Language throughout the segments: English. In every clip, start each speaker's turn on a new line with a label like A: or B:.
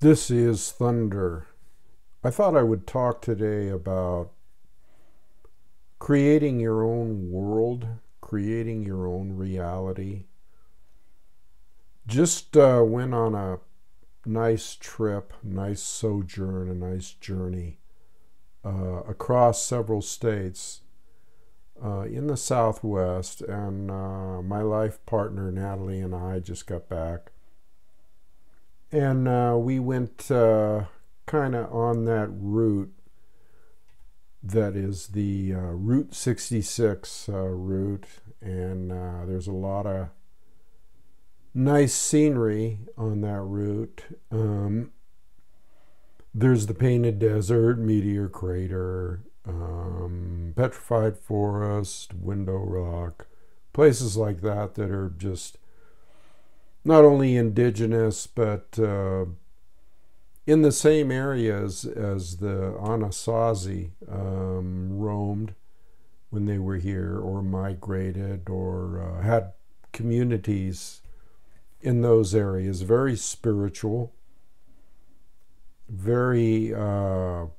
A: This is Thunder. I thought I would talk today about creating your own world, creating your own reality. Just went on a nice trip, nice sojourn, a nice journey across several states in the Southwest, and my life partner Natalie and I just got back. And we went kind of on that route that is the Route 66 route, and there's a lot of nice scenery on that route. There's the Painted Desert, Meteor Crater, Petrified Forest, Window Rock, places like that that are just not only indigenous, but in the same areas as the Anasazi roamed when they were here, or migrated, or had communities in those areas. Very spiritual, very the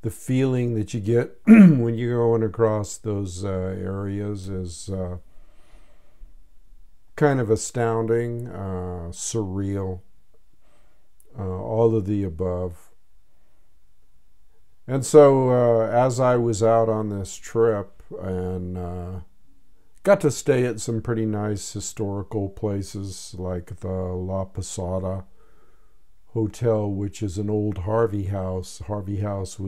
A: feeling that you get when you're going across those areas is kind of astounding, surreal, all of the above. And so as I was out on this trip and got to stay at some pretty nice historical places like the La Posada Hotel, which is an old Harvey House. Harvey House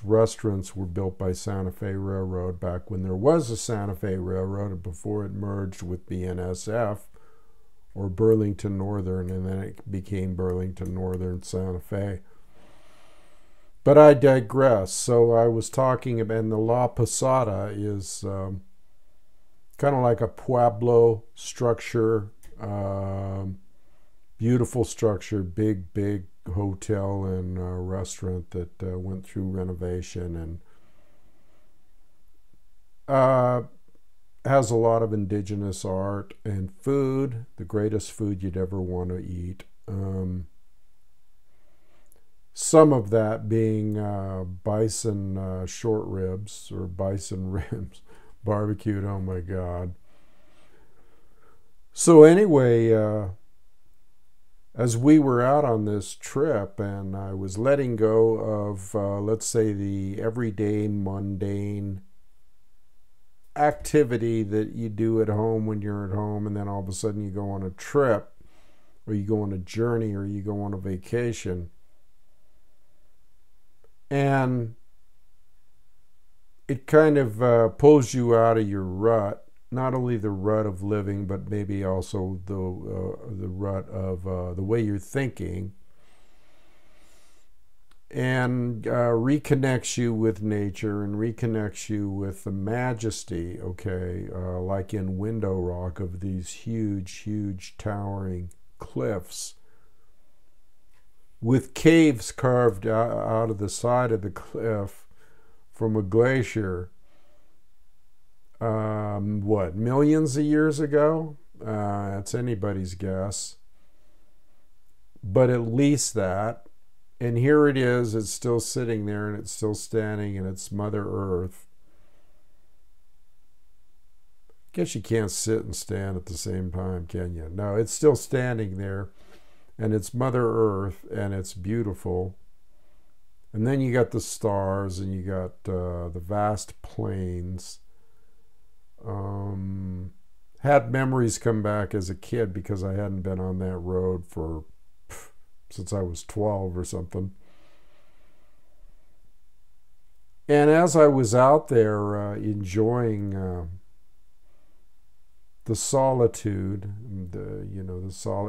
A: restaurants were built by Santa Fe Railroad back when there was a Santa Fe Railroad, before it merged with BNSF, or Burlington Northern, and then it became Burlington Northern Santa Fe. But I digress. So I was talking about, and the La Posada is kind of like a Pueblo structure, beautiful structure, big hotel and restaurant that went through renovation, and has a lot of indigenous art and food, the greatest food you'd ever want to eat. Some of that being bison short ribs, or bison ribs barbecued. Oh my God. So anyway, as we were out on this trip, and I was letting go of, let's say, the everyday mundane activity that you do at home when you're at home, and then all of a sudden you go on a trip, or you go on a journey, or you go on a vacation, and it kind of pulls you out of your rut. Not only the rut of living, but maybe also the rut of the way you're thinking, and reconnects you with nature and reconnects you with the majesty, okay, like in Window Rock, of these huge towering cliffs with caves carved out of the side of the cliff from a glacier. What, millions of years ago? That's anybody's guess. But at least that. And here it is, it's still sitting there, and it's still standing, and it's Mother Earth. I guess you can't sit and stand at the same time, can you? No, it's still standing there, and it's Mother Earth, and it's beautiful. And then you got the stars, and you got the vast plains. Had memories come back as a kid, because I hadn't been on that road since I was 12 or something. And as I was out there enjoying the solitude,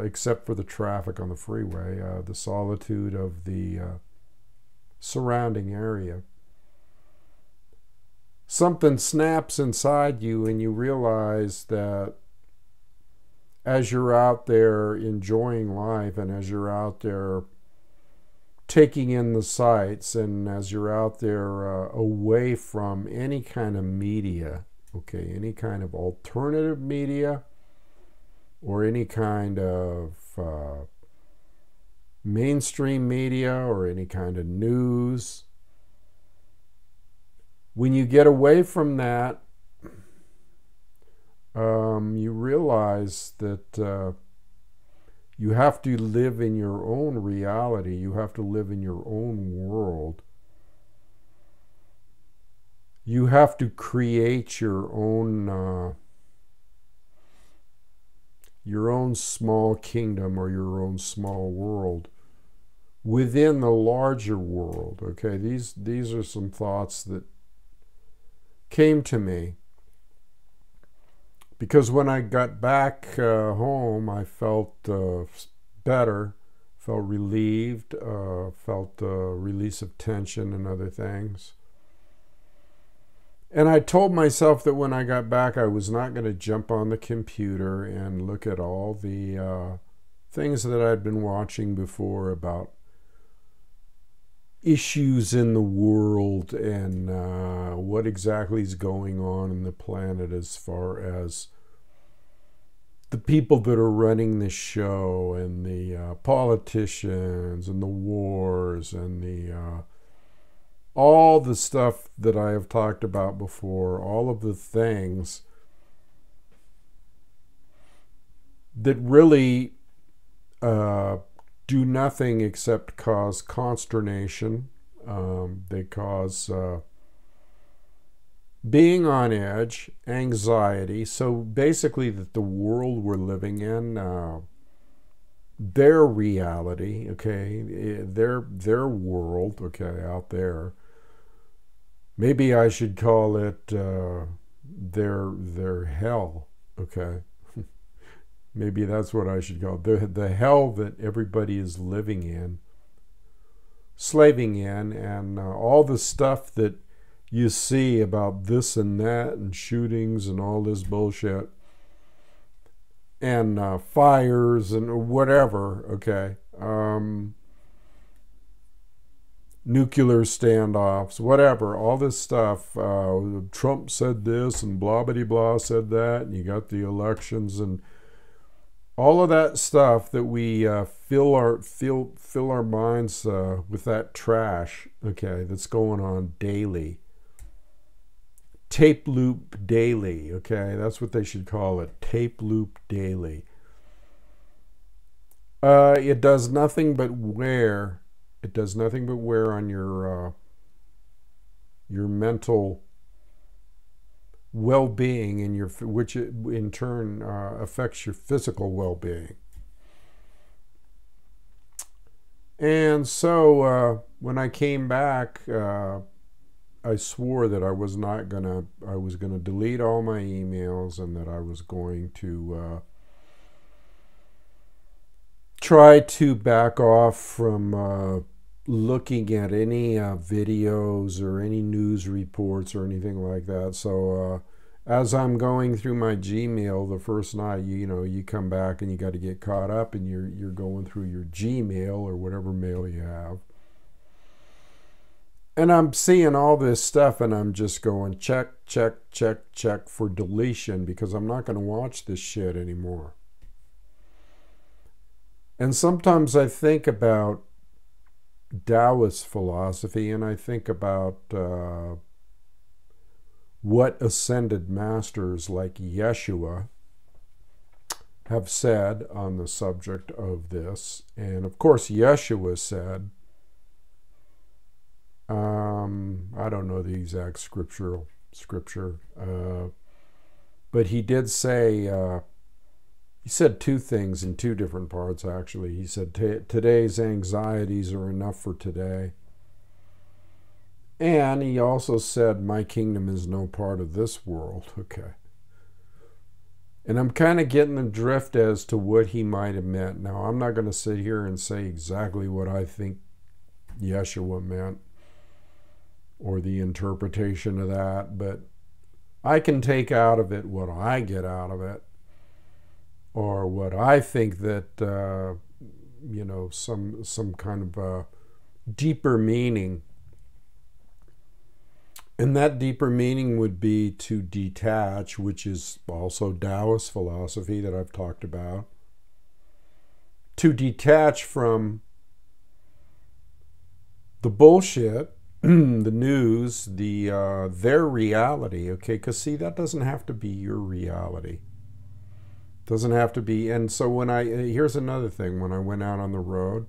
A: except for the traffic on the freeway, the solitude of the surrounding area, something snaps inside you, and you realize that as you're out there enjoying life, and as you're out there taking in the sights, and as you're out there away from any kind of media, okay, any kind of alternative media, or any kind of mainstream media or any kind of news. When you get away from that, you realize that you have to live in your own reality. You have to live in your own world. You have to create your own small kingdom or your own small world within the larger world. Okay, these are some thoughts that came to me because when I got back home, I felt better, felt relieved, felt a release of tension and other things. And I told myself that when I got back, I was not going to jump on the computer and look at all the things that I'd been watching before about issues in the world and what exactly is going on in the planet as far as the people that are running the show and the politicians and the wars and the all the stuff that I have talked about before, all of the things that really do nothing except cause consternation. They cause being on edge, anxiety. So basically that the world we're living in, their reality, okay, their world, okay, out there. Maybe I should call it their hell, okay? Maybe that's what I should call it. The hell that everybody is living in, slaving in, and all the stuff that you see about this and that and shootings and all this bullshit and fires and whatever, okay? Nuclear standoffs, whatever, all this stuff. Trump said this and blah, blah, blah said that, and you got the elections and all of that stuff that we fill our minds with that trash, okay, that's going on daily. Tape loop daily, okay, that's what they should call it, tape loop daily. It does nothing but wear. It does nothing but wear on your mental well-being, and which in turn affects your physical well-being. And so when I came back, I swore that I was gonna delete all my emails, and that I was going to try to back off from looking at any videos or any news reports or anything like that. So as I'm going through my Gmail the first night, you come back and you got to get caught up, and you're going through your Gmail or whatever mail you have. And I'm seeing all this stuff, and I'm just going check, check, check, check for deletion, because I'm not going to watch this shit anymore. And sometimes I think about Taoist philosophy, and I think about what ascended masters like Yeshua have said on the subject of this. And of course, Yeshua said, I don't know the exact scripture, but he did say, he said two things in two different parts, actually. He said, today's anxieties are enough for today. And he also said, my kingdom is no part of this world. Okay. And I'm kind of getting the drift as to what he might have meant. Now, I'm not going to sit here and say exactly what I think Yeshua meant, or the interpretation of that, but I can take out of it what I get out of it, or what I think that, some kind of deeper meaning. And that deeper meaning would be to detach, which is also Taoist philosophy that I've talked about. to detach from the bullshit, the news, their reality, okay? Because see, that doesn't have to be your reality. Doesn't have to be. And so here's another thing. When I went out on the road,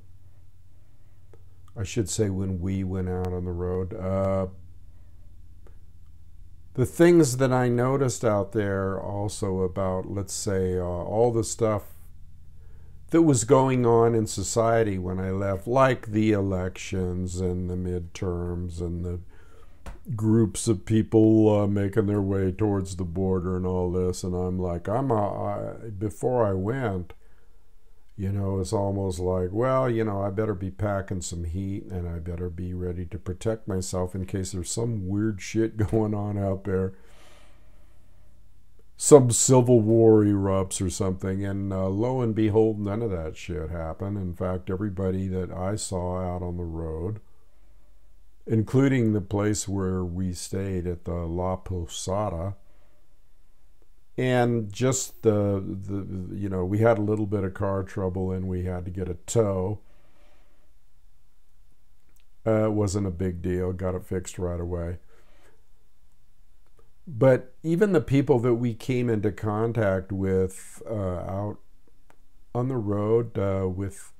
A: I should say when we went out on the road, the things that I noticed out there also about, let's say, all the stuff that was going on in society when I left, like the elections and the midterms and the groups of people making their way towards the border and all this. And I'm like, before I went, it's almost like, well, I better be packing some heat and I better be ready to protect myself in case there's some weird shit going on out there. Some civil war erupts or something. And lo and behold, none of that shit happened. In fact, everybody that I saw out on the road, including the place where we stayed at the La Posada, and just we had a little bit of car trouble and we had to get a tow. It wasn't a big deal. Got it fixed right away. But even the people that we came into contact with out on the road with,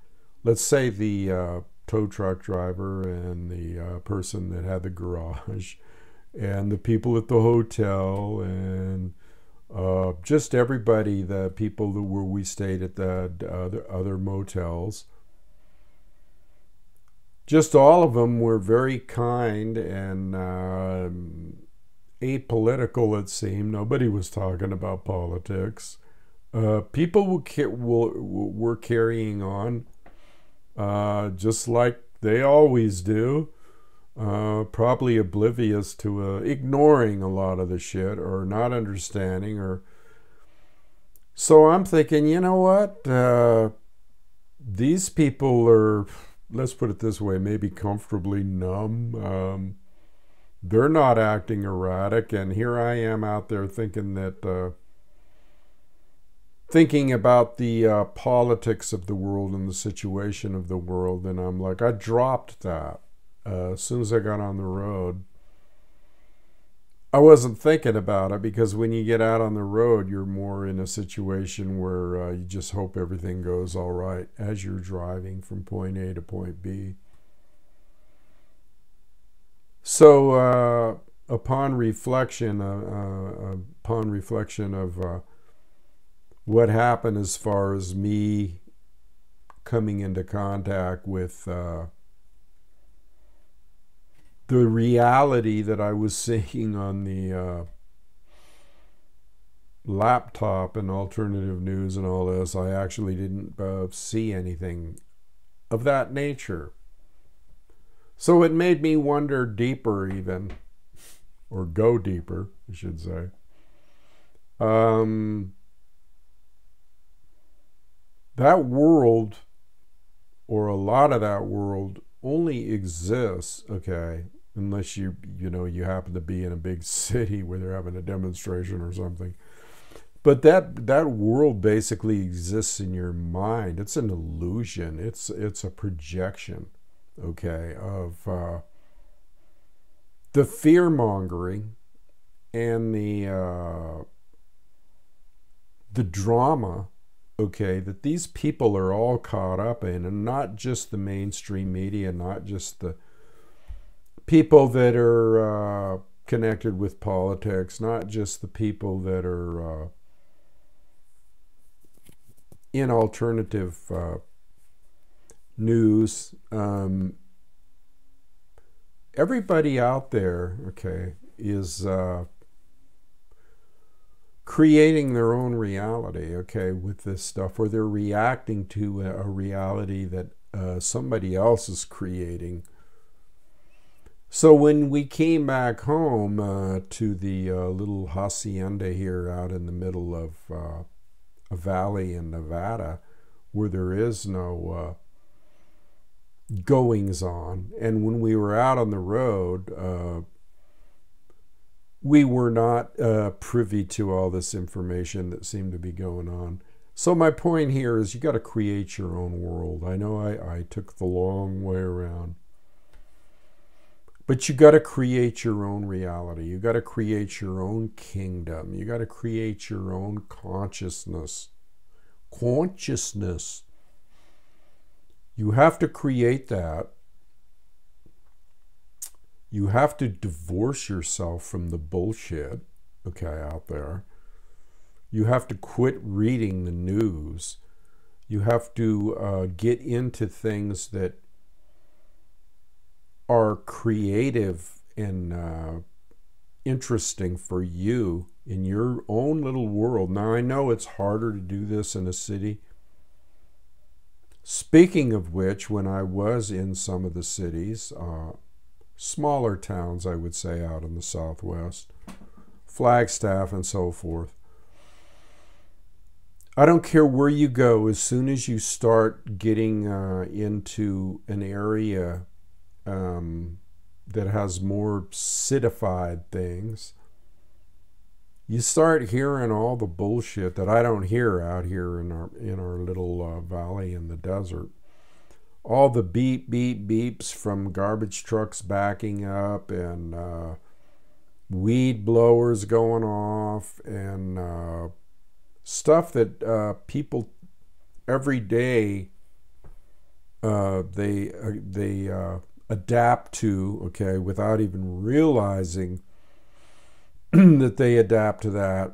A: let's say, the tow truck driver and the person that had the garage and the people at the hotel and just everybody, the people where we stayed at the other motels, just all of them were very kind and apolitical, it seemed. Nobody was talking about politics. People were carrying on just like they always do. Probably oblivious to ignoring a lot of the shit or not understanding. So I'm thinking, you know what? These people are, let's put it this way, maybe comfortably numb. They're not acting erratic, and here I am out there thinking about the politics of the world and the situation of the world, and I'm like, I dropped that. As soon as I got on the road, I wasn't thinking about it, because when you get out on the road, you're more in a situation where you just hope everything goes all right as you're driving from point A to point B. So upon reflection of what happened as far as me coming into contact with the reality that I was seeing on the laptop and alternative news and all this, I actually didn't see anything of that nature. So it made me wonder deeper even, or go deeper, I should say. That world, or a lot of that world, only exists, okay, unless you happen to be in a big city where they're having a demonstration or something. But that world basically exists in your mind. It's an illusion. It's a projection, okay, of the fear-mongering and the drama, okay, that these people are all caught up in, and not just the mainstream media, not just the people that are connected with politics, not just the people that are in alternative news. Everybody out there, okay, is creating their own reality, okay, with this stuff, or they're reacting to a reality that somebody else is creating. So when we came back home to the little hacienda here out in the middle of a valley in Nevada, where there is no goings on, and when we were out on the road, we were not privy to all this information that seemed to be going on. So my point here is you got to create your own world. I know I took the long way around. But you got to create your own reality. You got to create your own kingdom. You got to create your own consciousness. Consciousness. You have to create that. You have to divorce yourself from the bullshit, okay, out there. You have to quit reading the news. You have to get into things that are creative and interesting for you in your own little world. Now, I know it's harder to do this in a city. Speaking of which, when I was in some of the cities, smaller towns, I would say, out in the Southwest, Flagstaff and so forth, I don't care where you go, as soon as you start getting into an area that has more citified things, you start hearing all the bullshit that I don't hear out here in our little valley in the desert. All the beep, beep, beeps from garbage trucks backing up and weed blowers going off and stuff that people every day they adapt to, okay, without even realizing that they adapt to that.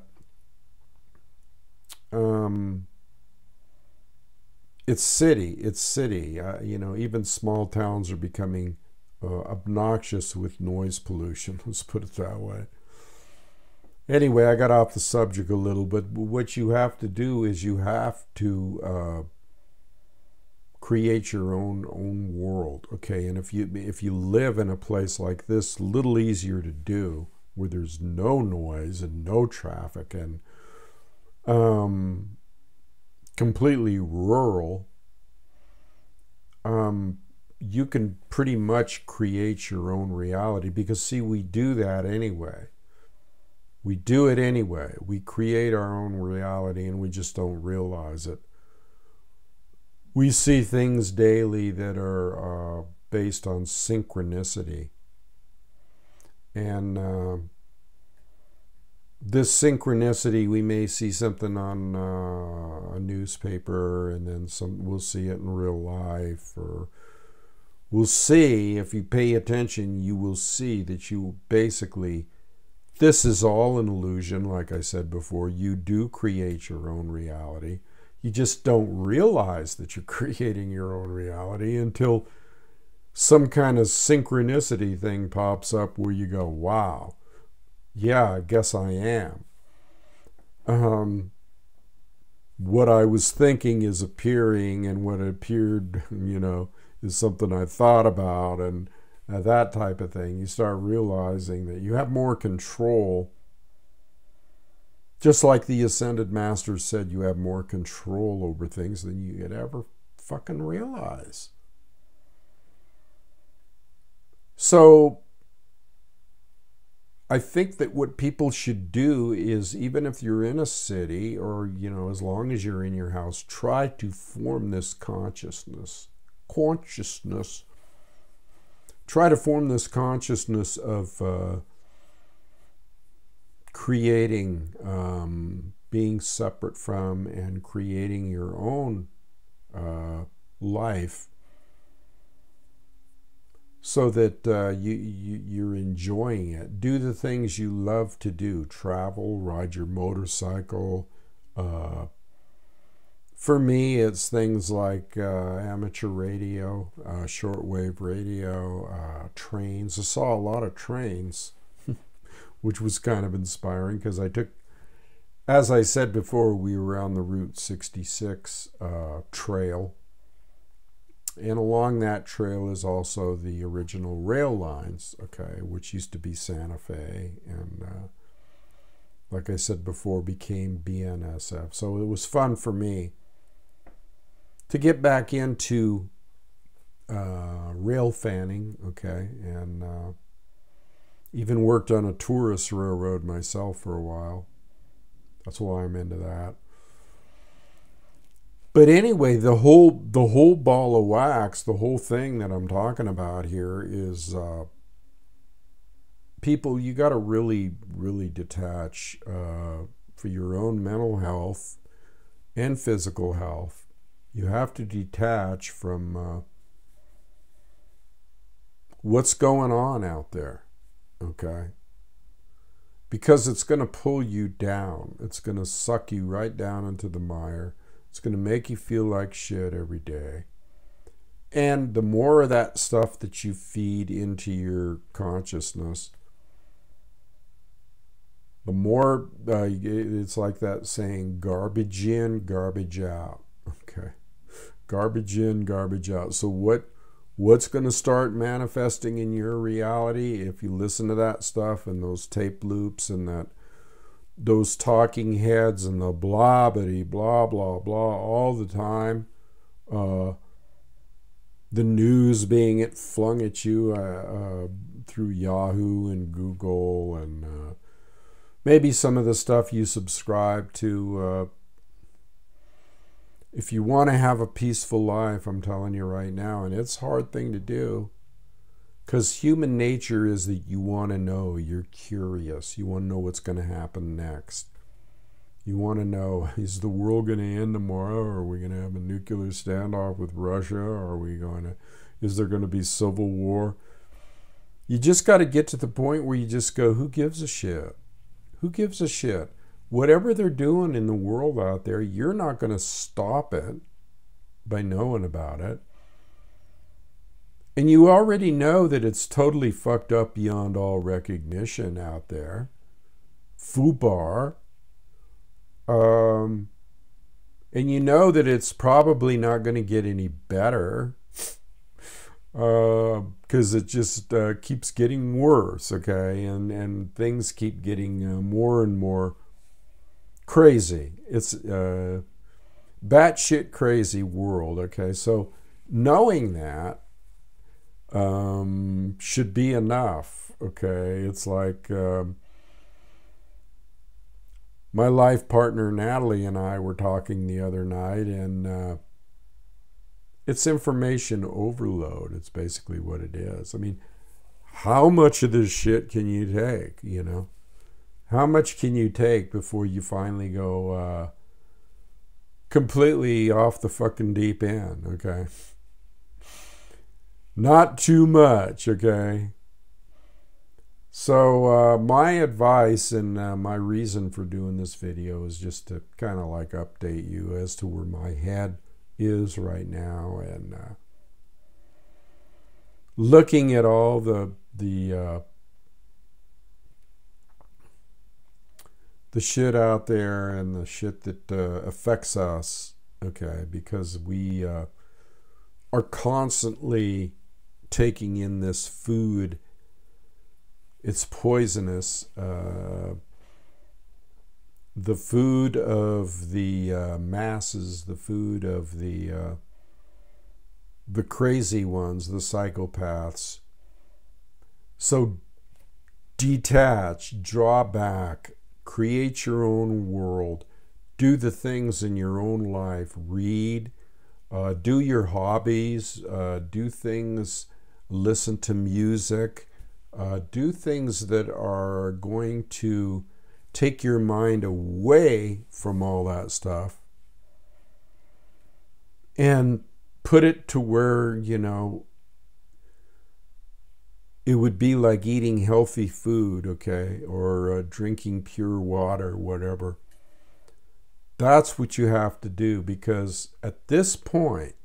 A: It's city. You know, even small towns are becoming obnoxious with noise pollution. Let's put it that way. Anyway, I got off the subject a little, but what you have to do is you have to create your own world, okay? And if you live in a place like this, a little easier to do, where there's no noise and no traffic and completely rural, you can pretty much create your own reality, because see, we do that anyway. We do it anyway. We create our own reality and we just don't realize it. We see things daily that are based on synchronicity. And this synchronicity, we may see something on a newspaper, and then we'll see it in real life, or we'll see, if you pay attention, you will see that you basically, this is all an illusion. Like I said before, you do create your own reality. You just don't realize that you're creating your own reality until some kind of synchronicity thing pops up where you go, wow, yeah, I guess I am. What I was thinking is appearing, and what appeared, you know, is something I thought about, and that type of thing. You start realizing that you have more control. Just like the Ascended Masters said, you have more control over things than you could ever fucking realize. So I think that what people should do is, even if you're in a city, or, you know, as long as you're in your house, try to form this consciousness. Try to form this consciousness of creating, being separate from, and creating your own life, so that you're enjoying it. Do the things you love to do. Travel, ride your motorcycle. For me, it's things like amateur radio, shortwave radio, trains. I saw a lot of trains, which was kind of inspiring, because I took, as I said before, we were on the Route 66 trail. And along that trail is also the original rail lines, okay, which used to be Santa Fe, and like I said before, became BNSF. So it was fun for me to get back into rail fanning, okay, and even worked on a tourist railroad myself for a while. That's why I'm into that. But anyway, the whole ball of wax, the whole thing that I'm talking about here is people, you got to really, really detach for your own mental health and physical health. You have to detach from what's going on out there, okay? Because it's going to pull you down. It's going to suck you right down into the mire. It's going to make you feel like shit every day. And the more of that stuff that you feed into your consciousness, the more, it's like that saying, garbage in, garbage out. Okay. Garbage in, garbage out. So what's going to start manifesting in your reality if you listen to that stuff and those tape loops and those talking heads and the blah-bitty, blah, blah, blah, all the time? The news being flung at you through Yahoo and Google and maybe some of the stuff you subscribe to. If you want to have a peaceful life, I'm telling you right now, and it's a hard thing to do, because human nature is that you want to know, you're curious, you want to know what's going to happen next. You want to know, is the world going to end tomorrow? Are we going to have a nuclear standoff with Russia? Is there going to be civil war? You just got to get to the point where you just go, who gives a shit? Who gives a shit? Whatever they're doing in the world out there, you're not going to stop it by knowing about it. And you already know that it's totally fucked up beyond all recognition out there. FUBAR. And you know that it's probably not going to get any better. Because it just keeps getting worse, okay? And things keep getting more and more crazy. It's batshit crazy world, okay? So knowing that should be enough, okay? It's like my life partner Natalie and I were talking the other night, and it's information overload. It's basically what it is. I mean, how much of this shit can you take, you know? How much can you take before you finally go completely off the fucking deep end, okay? Not too much, okay? So my advice and my reason for doing this video is just to kind of like update you as to where my head is right now, and looking at all the shit out there and the shit that affects us, okay, because we are constantly taking in this food. It's poisonous. The food of the masses, the food of the crazy ones, the psychopaths. So detach, draw back, create your own world, do the things in your own life, read, do your hobbies, do things, listen to music, do things that are going to take your mind away from all that stuff and put it to where, you know, it would be like eating healthy food, okay, or drinking pure water, whatever. That's what you have to do, because at this point,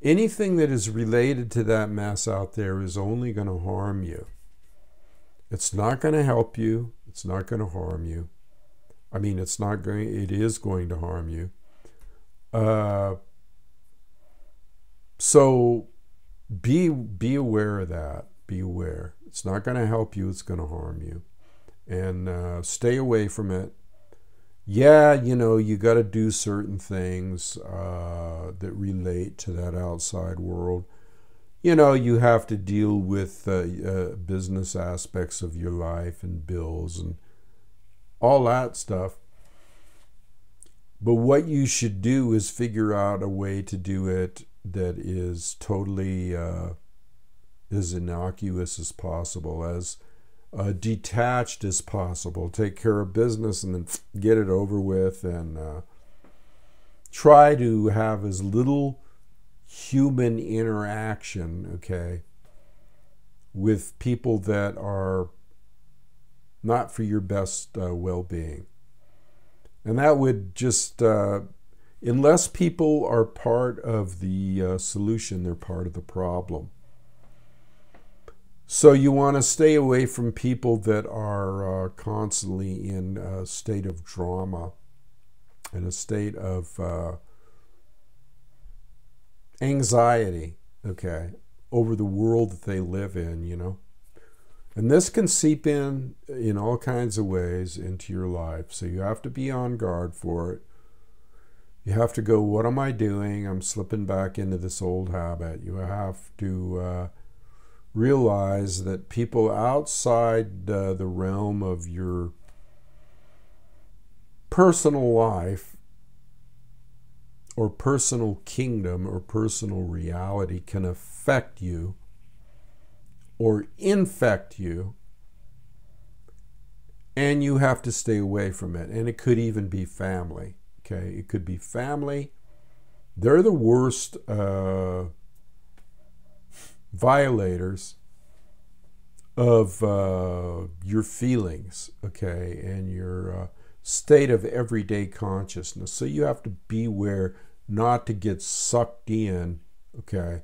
A: anything that is related to that mess out there is only going to harm you. It's not going to help you. It's not going to harm you. I mean, it is going to harm you. So be aware of that. Be aware. It's not going to help you. It's going to harm you. And stay away from it. Yeah, you know, you got to do certain things that relate to that outside world. You know, you have to deal with business aspects of your life and bills and all that stuff. But what you should do is figure out a way to do it that is totally as innocuous as possible, as detached as possible. Take care of business and then get it over with, and try to have as little human interaction, okay, with people that are not for your best well-being. And that would just, unless people are part of the solution, they're part of the problem. So you want to stay away from people that are constantly in a state of drama, in a state of anxiety, okay, over the world that they live in, you know. And this can seep in all kinds of ways into your life. So you have to be on guard for it. You have to go, what am I doing? I'm slipping back into this old habit. You have to realize that people outside the realm of your personal life or personal kingdom or personal reality can affect you or infect you, and you have to stay away from it. And it could even be family, okay? It could be family. They're the worst violators of your feelings, okay, and your state of everyday consciousness. So you have to beware not to get sucked in, okay,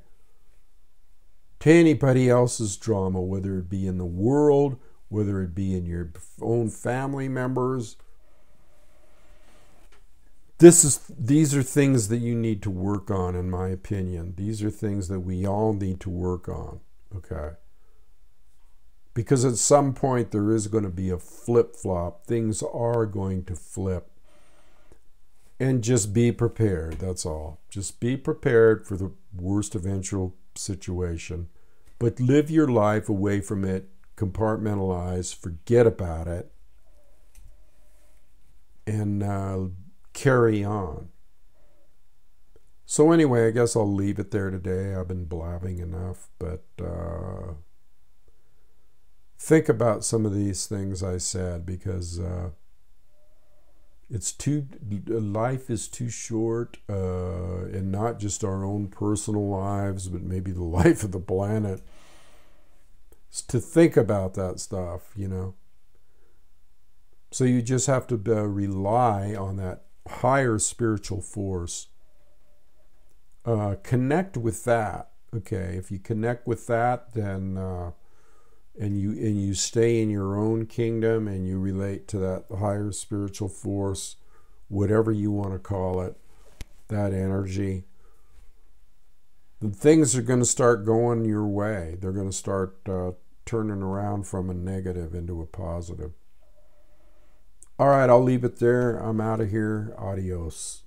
A: to anybody else's drama, whether it be in the world, whether it be in your own family members. These are things that you need to work on, in my opinion. These are things that we all need to work on, okay? Because at some point there is going to be a flip-flop. Things are going to flip. And just be prepared, that's all. Just be prepared for the worst eventual situation. But live your life away from it, compartmentalize, forget about it, and carry on. So anyway, I guess I'll leave it there today. I've been blabbing enough, but think about some of these things I said, because life is too short, and not just our own personal lives, but maybe the life of the planet, to think about that stuff, you know. So you just have to rely on that higher spiritual force. Connect with that, okay? If you connect with that, then and you stay in your own kingdom and you relate to that higher spiritual force, whatever you want to call it, that energy, then things are going to start going your way. They're going to start turning around from a negative into a positive. All right, I'll leave it there. I'm out of here. Adios.